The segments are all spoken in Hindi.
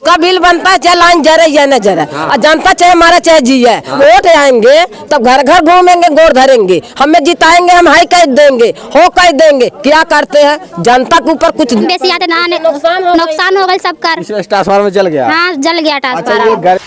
का बिल बनता है, चाहे लाइन जरे या न जरे। और जनता चाहे मारा चाहे जिए, वोट आएंगे तब घर घर घूमेंगे, गोर धरेंगे, हमें जिताएंगे, हम हाई कह देंगे, हो कह देंगे। क्या करते हैं जनता के ऊपर कुछ बेसी आते ना, नुकसान हो गए सब कर। ट्रांसफार्मर जल गया? हाँ जल गया ट्रांसफार्मर।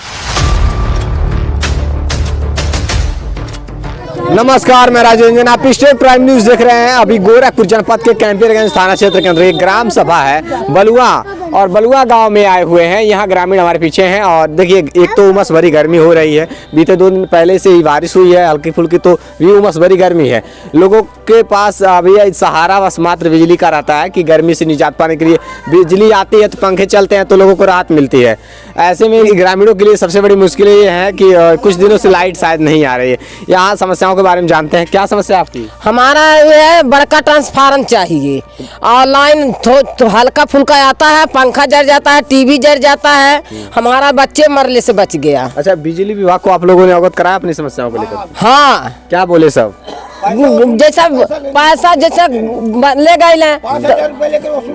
नमस्कार, मैं राजेंद्र, आप स्टेट प्राइम न्यूज देख रहे हैं। अभी गोरखपुर जनपद के कैंपियरगंज थाना क्षेत्र के अंदर एक ग्राम सभा है बलुआ, और बलुआ गांव में आए हुए हैं। यहाँ ग्रामीण हमारे पीछे हैं और देखिए, एक तो उमस भरी गर्मी हो रही है, बीते 2 दिन पहले से ही बारिश हुई है हल्की फुल्की, तो भी उमस भरी गर्मी है। लोगों के पास अभी सहारा बस मात्र बिजली का रहता है कि गर्मी से निजात पाने के लिए बिजली आती है तो पंखे चलते हैं तो लोगों को राहत मिलती है। ऐसे में ग्रामीणों के लिए सबसे बड़ी मुश्किल ये है कि कुछ दिनों से लाइट शायद नहीं आ रही है। यहाँ समस्याओं के बारे में जानते हैं। क्या समस्या आपकी? हमारा ये है, बड़का ट्रांसफार्मर चाहिए और लाइन तो हल्का फुल्का आता है, पंखा जल जाता है, टीवी जल जाता है, हमारा बच्चे मरने से बच गया। अच्छा, बिजली विभाग को आप लोगों ने अवगत कराया अपनी समस्याओं को लेकर? हाँ, क्या बोले सब? जैसा पैसा जैसा ले गए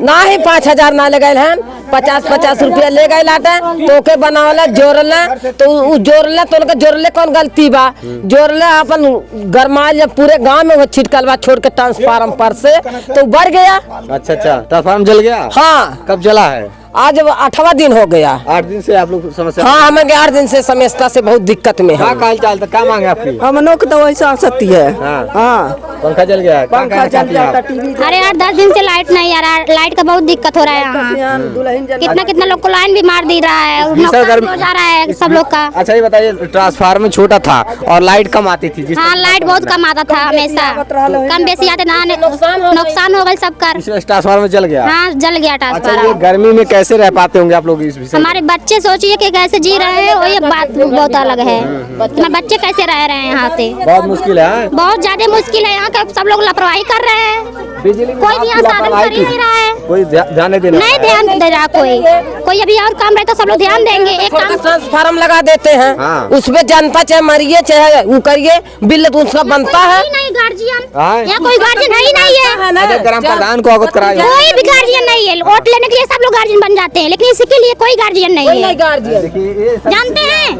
ना ही 5,000 ना ले गए हैं, 50-50 रुपया ले गए लाटे तो के बनावले जोड़ले तो जोड़ले कौन गलती बा? जोड़ले अपन गरमाल जब पूरे गांव में वो छिटकल बा छोड़ के ट्रांसफार्मर पर से तो बढ़ गया। अच्छा, ट्रांसफार्मर जल गया? हाँ। कब जला है? आज 8वां दिन हो गया। 8 दिन से आप लोग समस्या? हाँ, हमें 8 दिन से समस्या से बहुत दिक्कत में है। क्या मांगे आपकी? हम लोग तो वैसा सकती है। हाँ, पंखा जल गया है। पंखा जल जाता, अरे 8-10 दिन से लाइट नहीं आ रहा है, लाइट का बहुत दिक्कत हो रहा है यहाँ। कितना लोग को लाइन भी मार दी रहा है, नुकसान हो जा रहा है सब लोग का। अच्छा, ये बताइए, ट्रांसफार्मर छोटा था और लाइट कम आती थी? हाँ, लाइट बहुत कम आता था, हमेशा कम बेसी आते ना, नुकसान हो गए सब कर। ट्रांसफार्मर जल गया? हाँ जल गया ट्रांसफार्मर। अच्छा, ये गर्मी में कैसे रह पाते होंगे आप लोग इस विषय? हमारे बच्चे सोचिए कि कैसे जी रहे हैं, वो ये बात बहुत अलग है। हमारे बच्चे कैसे रह रहे हैं यहाँ पे? बहुत मुश्किल है, बहुत ज्यादा मुश्किल है। यहाँ का सब लोग लापरवाही कर रहे हैं, कोई भी यहाँ साधन कर ही नहीं रहा है, कोई ध्यान नहीं दे रहा कोई अभी और काम रहता सब लोग ध्यान देंगे। एक काम ट्रांसफार्मर लगा देते हैं, उसमें जनता चाहे मरिए चाहे वो करिए, बिल तो उसका बनता है। नहीं गार्जियन, यहाँ कोई गार्जियन है ही नहीं है। ग्राम प्रधान को अवगत कराया? कोई भी गार्जियन नहीं है। वोट लेने के लिए सब लोग गार्जियन बन जाते हैं, लेकिन इसके लिए कोई गार्जियन नहीं है। जानते हैं,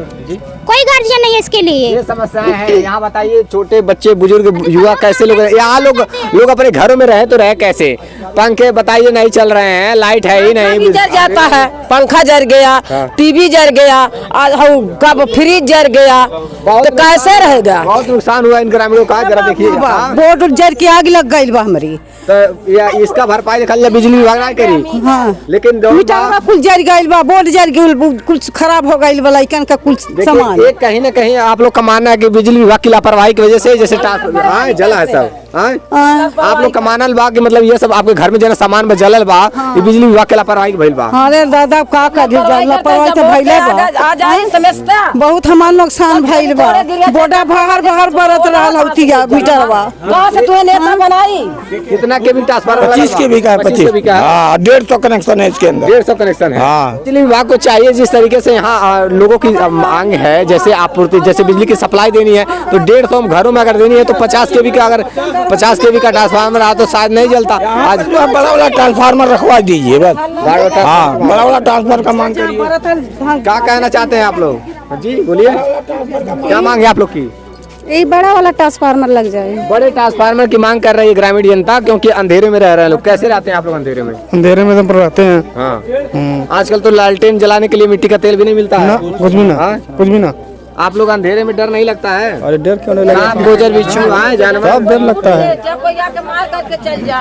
कोई गार्जियन नहीं है इसके लिए। ये समस्याएं हैं यहाँ। बताइए, छोटे बच्चे, बुजुर्ग, युवा कैसे लोग यहाँ लोग अपने घरों में रहे तो रहे कैसे? पंखे बताइए नहीं चल रहे हैं, लाइट है ही नहीं, जल जाता है, पंखा जल गया, टीवी जल गया, कब फ्रिज जल गया, तो कैसे रहेगा? बहुत नुकसान हुआ इन ग्रामीणों का। जरा देखिए, बोर्ड जल के आग लग गई बा हमारी, तो इसका भरपाई निकल बिजली विभाग नहीं करी। हाँ, लेकिन कुल जल गई बा, बोर्ड जल गई, कुछ खराब हो गई वाला इकन का कुछ सामान। एक कहीं न कहीं आप लोग का मानना है कि बिजली विभाग की लापरवाही की वजह से जैसे जला है सब। आप लोग का मानल बा कि मतलब ये सब आपके घर में जो सामान जलल बा, ये बिजली विभाग के लापरवाही भइल बा? अरे दादा का लापरवाही तो भइले बा, बहुत हमार नुकसान भइल बा। बोडा बहर बरत रहल हउतिया मीटरवा। कहां से तू नेता बनाई? कितना के भी ट्रांसफार्मर? 25 के भी का है, 25 का। हाँ, 150 कनेक्शन है इसके अंदर। 150 कनेक्शन है। हाँ, बिजली विभाग को चाहिए जिस तरीके से यहाँ लोगों की मांग है, जैसे आपूर्ति, जैसे बिजली की सप्लाई देनी है तो 150 घरों में अगर देनी है तो 50 केवी का, अगर 50 केवी का ट्रांसफार्मर आ तो शायद नहीं जलता। आज बड़ा वाला ट्रांसफार्मर रखवा दीजिए बस। हाँ, बड़ा वाला ट्रांसफार्मर का मांग करिए। क्या कहना चाहते हैं आप लोग? जी बोलिए, क्या मांग है आप लोग की? ये बड़ा वाला ट्रांसफार्मर लग जाए। बड़े ट्रांसफार्मर की मांग कर रही है ग्रामीण जनता, क्योंकि अंधेरे में रह रहे हैं लोग। कैसे रहते हैं आप लोग अंधेरे में? अंधेरे में तो रहते हैं। हाँ, आजकल तो लालटेन जलाने के लिए मिट्टी का तेल भी नहीं मिलता है। कुछ भी ना। आप लोग अंधेरे में डर नहीं लगता है? अरे डर क्यों नहीं लगता? गोजर बिच्छू जानवर सब डर लगता है।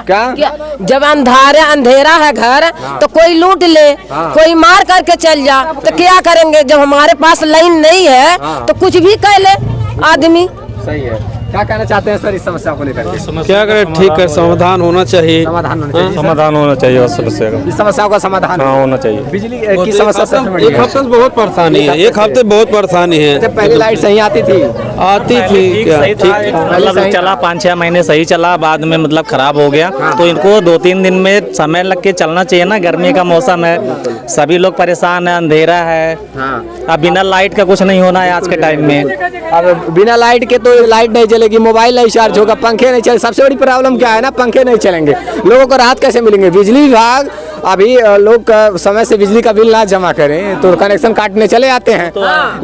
क्या? जब अंधेरा है घर तो कोई लूट ले, कोई मार करके चल जा, तो क्या करेंगे? जब हमारे पास लाइन नहीं है तो कुछ भी कर ले आदमी। सही है। क्या कहना चाहते हैं सर इस समस्या को लेकर के? क्या करें, ठीक है, समाधान होना चाहिए। समाधान होना चाहिए उस समस्या का। इस समस्या का समाधान होना चाहिए। बिजली की समस्या सबसे बड़ी है। एक हफ्ते से बहुत परेशानी है। एक हफ्ते बहुत परेशानी है। जब पहले लाइट सही आती थी? ठीक मतलब चला 5-6 महीने सही चला, बाद में मतलब खराब हो गया। तो इनको 2-3 दिन में समय लग के चलना चाहिए ना। गर्मी का मौसम है, सभी लोग परेशान है, अंधेरा है। अब बिना लाइट का कुछ नहीं होना है आज के टाइम में। अब बिना लाइट के तो लाइट नहीं चलेगी, मोबाइल नहीं चार्ज होगा, पंखे नहीं चले। सबसे बड़ी प्रॉब्लम क्या है ना, पंखे नहीं चलेंगे, लोगों को राहत कैसे मिलेंगे? बिजली विभाग अभी लोग समय से बिजली का बिल ना जमा करें तो कनेक्शन काटने चले आते हैं,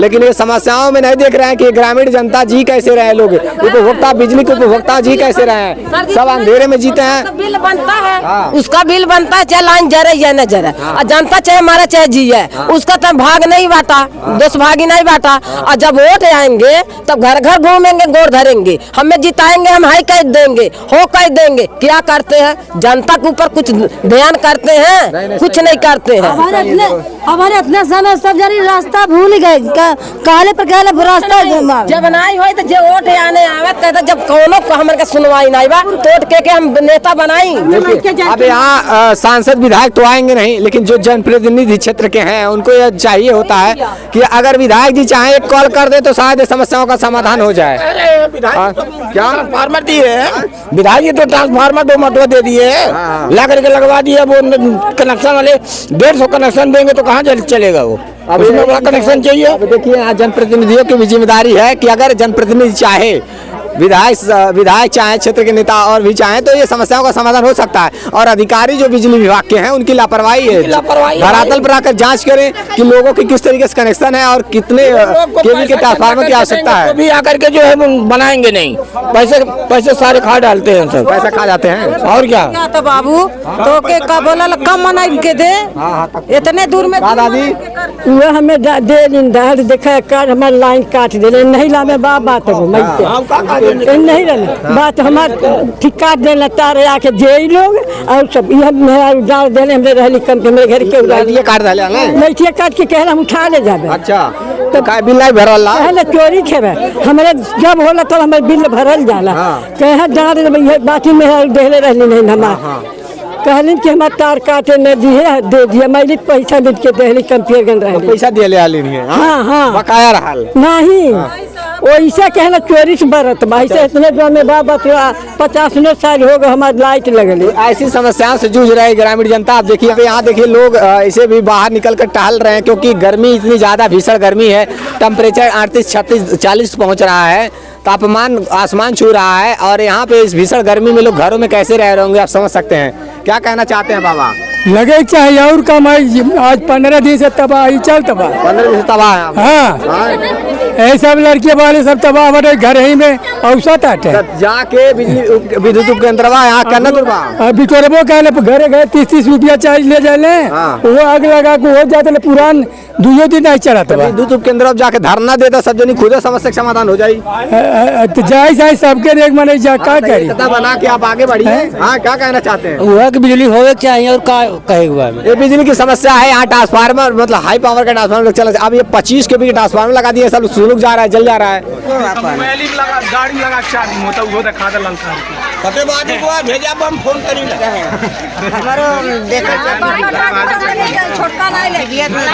लेकिन ये समस्याओं में नहीं देख रहे हैं कि ग्रामीण जनता जी कैसे रहे, लोग उपभोक्ता बिजली के उपभोक्ता जी कैसे रहे, सब अंधेरे में जीते हैं। बिल बनता है, उसका बिल बनता है, चाहे लाइन जरे या न जरे, और जनता चाहे मारा चाहे जिए, उसका तो भाग नहीं बांटा, दोष भागी नहीं बांटा। और जब वोट आएंगे तब घर घर घूमेंगे, गोड़ धरेंगे, हमें जिताएंगे, हम हाई कह देंगे, हो कह देंगे। क्या करते हैं? जनता के ऊपर कुछ ध्यान करते हैं? कुछ नहीं करते हैं। हमारे इतने समय सब जारी रास्ता भूल गए, काले पर काले रास्ता जब नहीं हो तो जो वोट आने आवत कहते जब कोनो को हमारे का सुनवाई नहीं बा तोड़ के हम नेता बनाई। अब यहाँ सांसद विधायक तो आएंगे नहीं, लेकिन जो जनप्रतिनिधि क्षेत्र के हैं उनको यह चाहिए होता है कि अगर विधायक जी चाहे एक कॉल कर दे तो शायद समस्याओं का समाधान हो जाए। क्या ट्रांसफार्मर दिए, विधायक जी तो ट्रांसफार्मर 2 मरतबा दे दिए, ला करके लगवा दिए। वो कनेक्शन वाले 150 कनेक्शन देंगे तो कहाँ चलेगा वो, उसमें बड़ा कनेक्शन चाहिए। अब देखिए यहाँ जनप्रतिनिधियों की भी जिम्मेदारी है कि अगर जनप्रतिनिधि चाहे, विधायक चाहे, क्षेत्र के नेता और भी चाहे तो ये समस्याओं का समाधान हो सकता है। और अधिकारी जो बिजली विभाग के हैं उनकी लापरवाही है, धरातल पर आकर जांच करें कि लोगों की किस तरीके से कनेक्शन है और कितने केवी के ट्रांसफार्मर की आवश्यकता है। भी आकर के जो है बनाएंगे नहीं, पैसे सारे खा डालते हैं, सब पैसा खा जाते हैं। और क्या तो बाबू तो के का बोला कम मनाई के दे, इतने दूर में दादी वो हमें दे देखा कर हमारे लाइन काट दे, नहीं ला में बात है नहीं रहने बात हमारे ठीक काट देना तार आके जे लोग और सब डाल देने हमने रहली कम के मेरे घर के काट डाले नहीं काट के कहला हम उठा ले जाबे। अच्छा तो काय बिल नहीं भरल ला पहले चोरी खेबे हमारे जब होला तो हमारे बिल भरल जाला कहे डाल बाकी में देले रहली नहीं हमार कहलिन कि हमारे तार काटे न दिए दे दिए, मैं पैसा दे के देली कंपेयर गन रहे पैसा दिए आली नहीं है। हाँ बकाया रहल नहीं वैसा कहना चोरी से बरत भाई इतने जो में बाबा 50 साल हो गए हमारे लाइट लगली। ऐसी समस्याओं से जूझ रहे ग्रामीण जनता। आप देखिए यहाँ देखिए लोग इसे भी बाहर निकल कर टहल रहे हैं क्योंकि गर्मी इतनी ज्यादा भीषण गर्मी है, टेम्परेचर 38, 36, 40 पहुँच रहा है, तापमान आसमान छू रहा है। और यहाँ पे इस भीषण गर्मी में लोग घरों में कैसे रह रहे होंगे आप समझ सकते हैं। क्या कहना चाहते हैं बाबा? लगे चाहिए और कमाई, आज 15 दिन से तबाही चल तबाह 15 दिन से तबाह है। हाँ सब लड़के वाले सब तबाह बटे घर ही में औसत आते जाके बिजली विद्युत उपकेंद्र यहाँ करना दुर्बा बिचोरबो कहले घरे गए 30-30 रुपया चार्ज ले जाले वो आग लगा के हो जाते पुरान 2 दिन नहीं चला था। विद्युत उपकेंद्र जाके धरना देता सब जनी खुद समस्या का समाधान हो जाये तो जाए सबके देख मने जा क्या करी बना के आप आगे बढ़िए। हाँ क्या कहना चाहते हैं? वह की बिजली होवे चाहिए और का कहेगा ये बिजली की समस्या है। यहाँ ट्रांसफार्मर मतलब हाई पावर का ट्रांसफार्मर चला, अब ये 25 के भी ट्रांसफार्मर लगा दिए, सब सुलग जा रहा है, जल जा रहा है। गाड़ी लगा चार्जिंग होता वो दिखा दे लंका फतेहबादी को भेजा बम फोन करी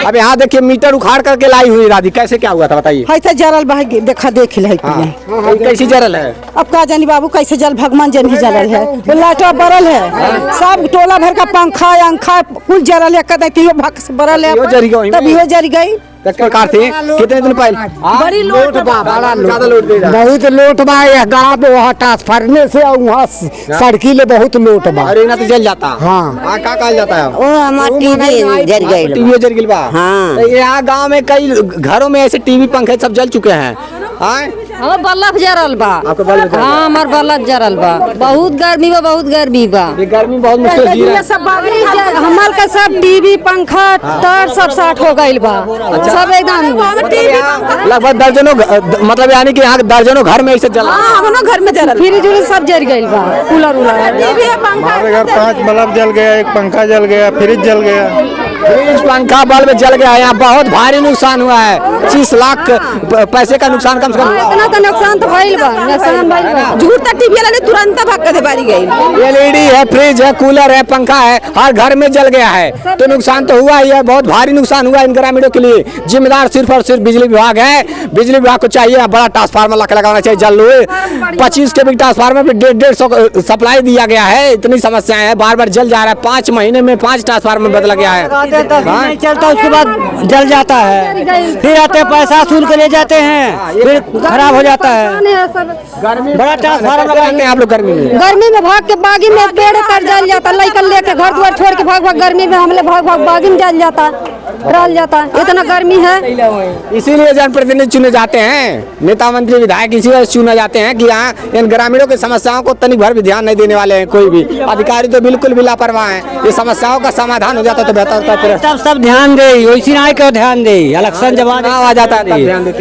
अब यहाँ देखिए मीटर उखाड़ करके लाई हुई दादी, कैसे क्या हुआ था बताइए? ऐसा जरल भाई देखा देख ले कैसी जरल है? अब का जानी बाबू कैसे जल भगवान जन ही जरल है, लाइटा बरल है, सब टोला भर का पंखा अंखा कुल जरल है, कदे तियो भक से बरल है, तब यो जर गई। किस प्रकार थे? कितने दिन पहले? बड़ी लोट बा, बड़ा ज्यादा लोट दे रहा है। बहुत लोट बा गाँव पे वहाँ ट्रांसफार्मर से और वहाँ सड़की ले बहुत लोट बा। अरे ना तो जल जाता। हाँ क्या कहा जाता है? ओ हमार टीवी जर गई, टीवी जल गई बा। हाँ तो यहाँ गांव में कई घरों में ऐसे टीवी पंखे सब जल चुके हैं। हमार बल्ब जरल बा। आपको बल्ब जल? हाँ हमार बल्ब जरल बा, बहुत गर्मी बा, बहुत गर्मी बा। ये गर्मी बहुत मुश्किल जी रहा है। हमार का सब टीवी पंखा तार सब साठ हो गइल बा, सब एकदम लगभग दर्जनों मतलब यानी कि यहाँ दर्जनों घर में ऐसे जला। हमनो घर में जरल, फ्रिज उरिज सब जर गइल बा, कूलर उलर हमारे घर 5 बल्ब जल गया, एक पंखा जल गया, फ्रिज जल गया, फ्रिज पंखा बल्ब जल गया। यहाँ बहुत भारी नुकसान हुआ है, 25 लाख पैसे का नुकसान कम से कम। इतना तो नुकसान तो भइल बा, नुकसान भइल बा। झूठा टीवी वाला ने तुरंत भाग के बारी गई। एलईडी है, फ्रिज है, कूलर है, पंखा है, हर घर में जल गया है, तो नुकसान तो हुआ ही है, बहुत भारी नुकसान हुआ इन ग्रामीणों के लिए। जिम्मेदार सिर्फ और सिर्फ बिजली विभाग है। बिजली विभाग को चाहिए बड़ा ट्रांसफार्मर लगाना चाहिए जल 25 के भी ट्रांसफार्मर पे 150 सप्लाई दिया गया है। इतनी समस्याएं हैं, बार बार जल जा रहा है, 5 महीने में 5 ट्रांसफार्मर बदला गया है। चलता नहीं चलता, उसके बाद जल जाता है, फिर आते पैसा वसूल के ले जाते हैं, फिर खराब हो जाता है। बड़ा ट्रांसफार्मर लगाते हैं आप लोग गर्मी में? गर्मी में भाग के बागी में पेड़ कर जल जाता, लड़का लेके घर द्वार छोड़ के भाग भाग गर्मी में हमले भाग भाग बागी में जल जाता, रल जाता, इतना गर्मी है। इसीलिए जनप्रतिनिधि चुने जाते हैं, नेता मंत्री विधायक इसी वजह से चुने जाते हैं कि यहाँ इन ग्रामीणों की समस्याओं को तनिक भर भी ध्यान नहीं देने वाले हैं कोई भी अधिकारी, तो बिल्कुल भी लापरवाह हैं। ये समस्याओं का समाधान हो जाता तो बेहतर होता। सब ध्यान दे, वैसी ना क्यों ध्यान दे, इलेक्शन जब आ जाता है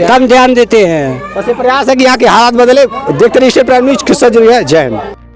तब ध्यान देते हैं। बस ये प्रयास है कि यहाँ के हालात बदले। देखते रहिए प्राइम न्यूज़, किस्सा जो है। जय हिंद।